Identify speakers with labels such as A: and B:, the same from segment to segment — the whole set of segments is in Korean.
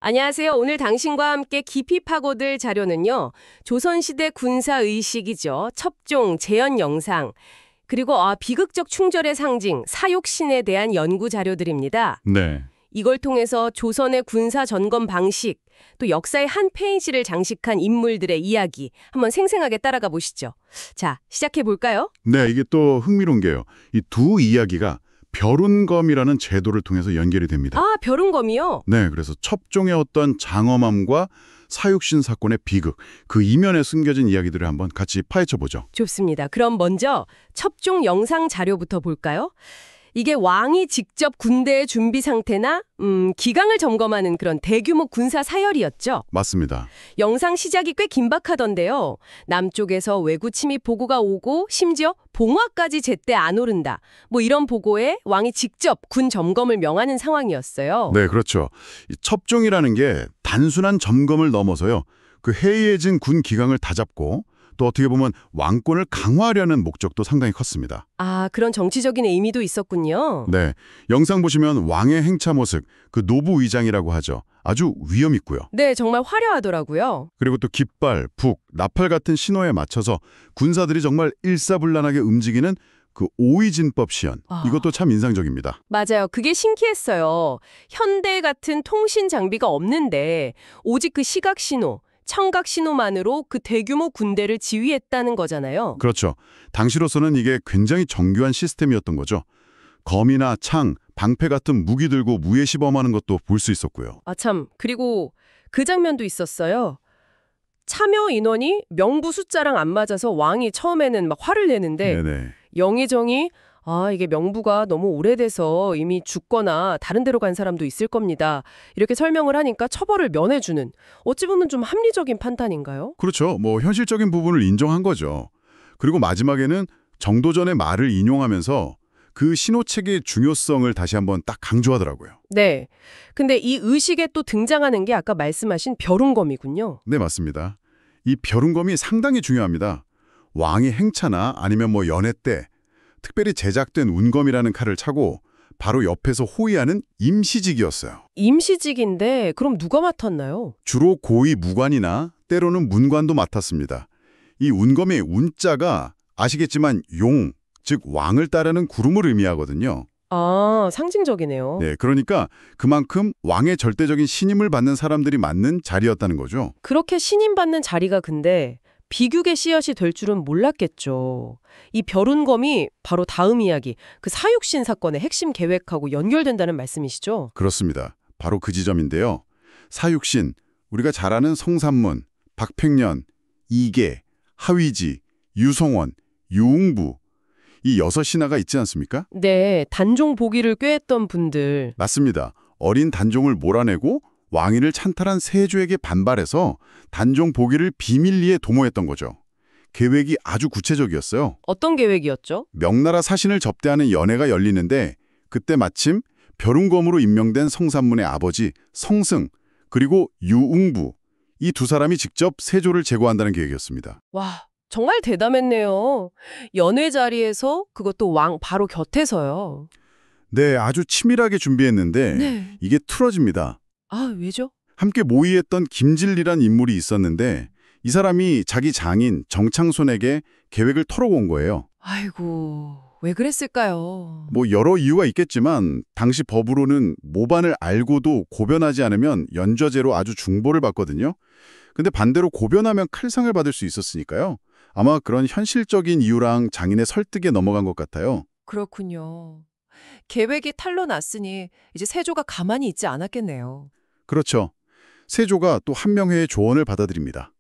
A: 안녕하세요. 오늘 당신과 함께 깊이 파고들 자료는요. 조선시대 군사의식이죠. 첩종, 재현 영상, 그리고 비극적 충절의 상징, 사육신에 대한 연구 자료들입니다.
B: 네.
A: 이걸 통해서 조선의 군사 전검 방식, 또 역사의 한 페이지를 장식한 인물들의 이야기 한번 생생하게 따라가 보시죠. 자, 시작해 볼까요?
B: 네, 이게 또 흥미로운 게요. 이 두 이야기가 벼룬검이라는 제도를 통해서 연결이 됩니다.
A: 아, 벼룬검이요?
B: 네, 그래서 첩종의 어떤 장엄함과 사육신 사건의 비극, 그 이면에 숨겨진 이야기들을 한번 같이 파헤쳐 보죠.
A: 좋습니다. 그럼 먼저 첩종 영상 자료부터 볼까요? 이게 왕이 직접 군대의 준비 상태나 기강을 점검하는 그런 대규모 군사 사열이었죠.
B: 맞습니다.
A: 영상 시작이 꽤 긴박하던데요. 남쪽에서 외구 침입 보고가 오고 심지어 봉화까지 제때 안 오른다. 뭐 이런 보고에 왕이 직접 군 점검을 명하는 상황이었어요.
B: 네, 그렇죠. 이 첩종이라는 게 단순한 점검을 넘어서요. 그 해이해진 군 기강을 다잡고 또 어떻게 보면 왕권을 강화하려는 목적도 상당히 컸습니다.
A: 아, 그런 정치적인 의미도 있었군요.
B: 네, 영상 보시면 왕의 행차 모습, 그 노부 의장이라고 하죠. 아주 위험 있고요.
A: 네, 정말 화려하더라고요.
B: 그리고 또 깃발, 북, 나팔 같은 신호에 맞춰서 군사들이 정말 일사불란하게 움직이는 그 오이진법 시연. 이것도 참 인상적입니다.
A: 맞아요. 그게 신기했어요. 현대 같은 통신 장비가 없는데 오직 그 시각 신호, 청각 신호만으로 그 대규모 군대를 지휘했다는 거잖아요.
B: 그렇죠. 당시로서는 이게 굉장히 정교한 시스템이었던 거죠. 검이나 창, 방패 같은 무기 들고 무예 시범하는 것도 볼 수 있었고요.
A: 아, 참. 그리고 그 장면도 있었어요. 참여 인원이 명부 숫자랑 안 맞아서 왕이 처음에는 막 화를 내는데
B: 네네.
A: 영의정이 이게 명부가 너무 오래돼서 이미 죽거나 다른 데로 간 사람도 있을 겁니다. 이렇게 설명을 하니까 처벌을 면해주는 어찌 보면 좀 합리적인 판단인가요?
B: 그렇죠. 뭐 현실적인 부분을 인정한 거죠. 그리고 마지막에는 정도전의 말을 인용하면서 그 신호책의 중요성을 다시 한번 딱 강조하더라고요.
A: 네. 근데 이 의식에 또 등장하는 게 아까 말씀하신 벼룬검이군요.
B: 네, 맞습니다. 이 벼룬검이 상당히 중요합니다. 왕이 행차나 아니면 뭐 연회 때 특별히 제작된 운검이라는 칼을 차고 바로 옆에서 호위하는 임시직이었어요.
A: 임시직인데 그럼 누가 맡았나요?
B: 주로 고위 무관이나 때로는 문관도 맡았습니다. 이 운검의 운자가 아시겠지만 용, 즉 왕을 따르는 구름을 의미하거든요.
A: 아, 상징적이네요.
B: 네, 그러니까 그만큼 왕의 절대적인 신임을 받는 사람들이 맡는 자리였다는 거죠.
A: 그렇게 신임받는 자리가 근데 비극의 씨앗이 될 줄은 몰랐겠죠. 이 벼룬검이 바로 다음 이야기, 그 사육신 사건의 핵심 계획하고 연결된다는 말씀이시죠?
B: 그렇습니다. 바로 그 지점인데요. 사육신, 우리가 잘 아는 성삼문, 박팽년, 이계, 하위지, 유성원, 유웅부 이 6신하가 있지 않습니까?
A: 네, 단종 보기를 꾀했던 분들.
B: 맞습니다. 어린 단종을 몰아내고 왕위를 찬탈한 세조에게 반발해서 단종 보기를 비밀리에 도모했던 거죠. 계획이 아주 구체적이었어요.
A: 어떤 계획이었죠?
B: 명나라 사신을 접대하는 연회가 열리는데 그때 마침 벼룬검으로 임명된 성삼문의 아버지 성승 그리고 유웅부 이 두 사람이 직접 세조를 제거한다는 계획이었습니다.
A: 와, 정말 대담했네요. 연회 자리에서 그것도 왕 바로 곁에서요.
B: 네, 아주 치밀하게 준비했는데
A: 네.
B: 이게 틀어집니다.
A: 아, 왜죠?
B: 함께 모의했던 김질리란 인물이 있었는데 이 사람이 자기 장인 정창손에게 계획을 털어온 거예요.
A: 아이고, 왜 그랬을까요?
B: 뭐 여러 이유가 있겠지만 당시 법으로는 모반을 알고도 고변하지 않으면 연좌제로 아주 중보를 받거든요. 근데 반대로 고변하면 칼상을 받을 수 있었으니까요. 아마 그런 현실적인 이유랑 장인의 설득에 넘어간 것 같아요.
A: 그렇군요. 계획이 탄로 났으니 이제 세조가 가만히 있지 않았겠네요.
B: 그렇죠. 세조가 또 한명회의 조언을 받아들입니다.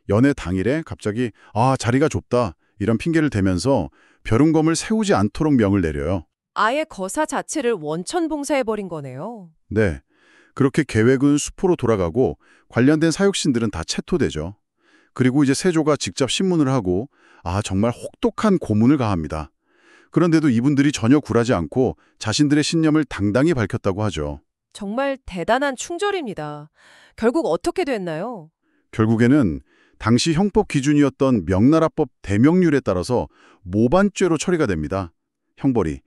B: 연회 당일에 갑자기 자리가 좁다 이런 핑계를 대면서 벼룬검을 세우지 않도록 명을 내려요.
A: 아예 거사 자체를 원천봉사해버린 거네요.
B: 네. 그렇게 계획은 수포로 돌아가고 관련된 사육신들은 다 채토되죠. 그리고 이제 세조가 직접 신문을 하고 정말 혹독한 고문을 가합니다. 그런데도 이분들이 전혀 굴하지 않고 자신들의 신념을 당당히 밝혔다고 하죠.
A: 정말 대단한 충절입니다. 결국 어떻게 됐나요?
B: 결국에는 당시 형법 기준이었던 명나라법 대명률에 따라서 모반죄로 처리가 됩니다. 형벌이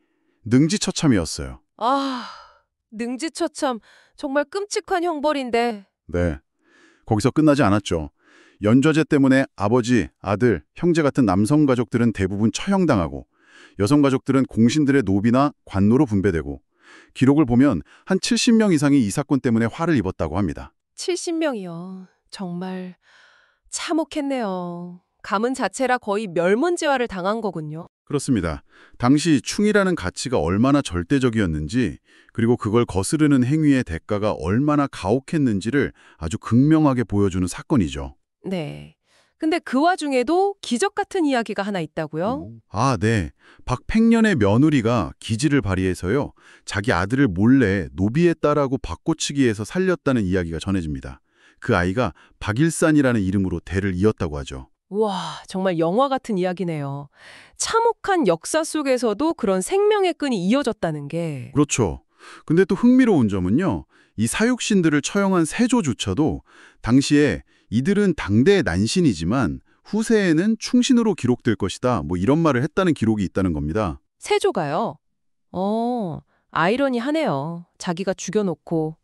B: 능지처참이었어요.
A: 아, 능지처참 정말 끔찍한 형벌인데.
B: 네. 거기서 끝나지 않았죠. 연좌제 때문에 아버지, 아들, 형제 같은 남성 가족들은 대부분 처형당하고 여성 가족들은 공신들의 노비나 관노로 분배되고 기록을 보면 한 70명 이상이 이 사건 때문에 화를 입었다고 합니다.
A: 70명이요. 정말 참혹했네요. 가문 자체라 거의 멸문지화를 당한 거군요.
B: 그렇습니다. 당시 충이라는 가치가 얼마나 절대적이었는지 그리고 그걸 거스르는 행위의 대가가 얼마나 가혹했는지를 아주 극명하게 보여주는 사건이죠.
A: 네. 근데 그 와중에도 기적 같은 이야기가 하나 있다고요?
B: 아, 네. 박팽년의 며느리가 기지를 발휘해서요. 자기 아들을 몰래 노비의 딸하고 바꿔치기해서 살렸다는 이야기가 전해집니다. 그 아이가 박일산이라는 이름으로 대를 이었다고 하죠.
A: 와, 정말 영화 같은 이야기네요. 참혹한 역사 속에서도 그런 생명의 끈이 이어졌다는 게.
B: 그렇죠. 근데 또 흥미로운 점은요. 이 사육신들을 처형한 세조조차도 당시에 이들은 당대의 난신이지만 후세에는 충신으로 기록될 것이다. 뭐 이런 말을 했다는 기록이 있다는 겁니다.
A: 세조가요? 아이러니하네요. 자기가 죽여놓고.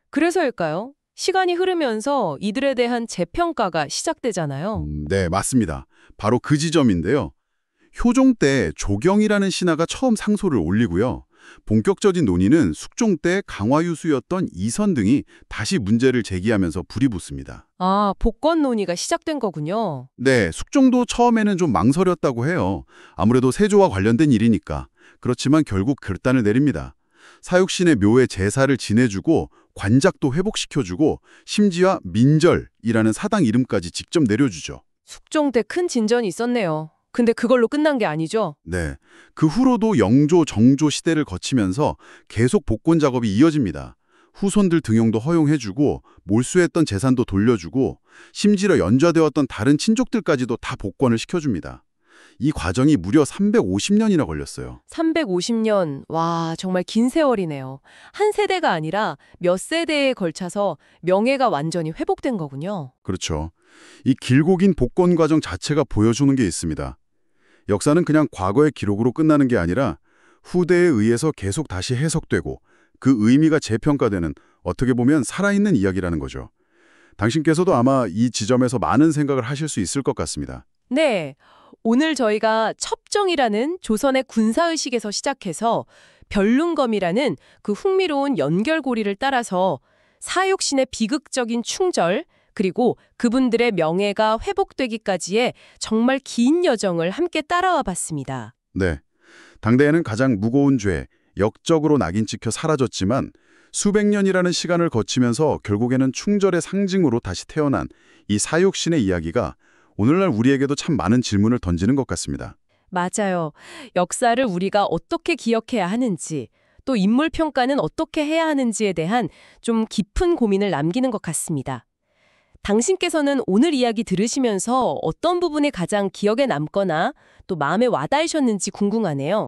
A: 그래서일까요? 시간이 흐르면서 이들에 대한 재평가가 시작되잖아요.
B: 네, 맞습니다. 바로 그 지점인데요. 효종 때 조경이라는 신하가 처음 상소를 올리고요. 본격적인 논의는 숙종 때 강화유수였던 이선 등이 다시 문제를 제기하면서 불이 붙습니다.
A: 아, 복권 논의가 시작된 거군요.
B: 네, 숙종도 처음에는 좀 망설였다고 해요. 아무래도 세조와 관련된 일이니까. 그렇지만 결국 결단을 내립니다. 사육신의 묘에 제사를 지내주고 관작도 회복시켜주고 심지어 민절이라는 사당 이름까지 직접 내려주죠.
A: 숙종 때 큰 진전이 있었네요. 근데 그걸로 끝난 게 아니죠?
B: 네, 그 후로도 영조, 정조 시대를 거치면서 계속 복권 작업이 이어집니다. 후손들 등용도 허용해주고 몰수했던 재산도 돌려주고 심지어 연좌되었던 다른 친족들까지도 다 복권을 시켜줍니다. 이 과정이 무려 350년이나 걸렸어요.
A: 350년, 와, 정말 긴 세월이네요. 한 세대가 아니라 몇 세대에 걸쳐서 명예가 완전히 회복된 거군요.
B: 그렇죠. 이 길고 긴 복권 과정 자체가 보여주는 게 있습니다. 역사는 그냥 과거의 기록으로 끝나는 게 아니라 후대에 의해서 계속 다시 해석되고 그 의미가 재평가되는 어떻게 보면 살아있는 이야기라는 거죠. 당신께서도 아마 이 지점에서 많은 생각을 하실 수 있을 것 같습니다.
A: 네, 오늘 저희가 첩정이라는 조선의 군사의식에서 시작해서 별룬검이라는 그 흥미로운 연결고리를 따라서 사육신의 비극적인 충절, 그리고 그분들의 명예가 회복되기까지의 정말 긴 여정을 함께 따라와 봤습니다.
B: 네, 당대에는 가장 무거운 죄, 역적으로 낙인 찍혀 사라졌지만 수백 년이라는 시간을 거치면서 결국에는 충절의 상징으로 다시 태어난 이 사육신의 이야기가 오늘날 우리에게도 참 많은 질문을 던지는 것 같습니다.
A: 맞아요. 역사를 우리가 어떻게 기억해야 하는지, 또 인물 평가는 어떻게 해야 하는지에 대한 좀 깊은 고민을 남기는 것 같습니다. 당신께서는 오늘 이야기 들으시면서 어떤 부분이 가장 기억에 남거나 또 마음에 와닿으셨는지 궁금하네요.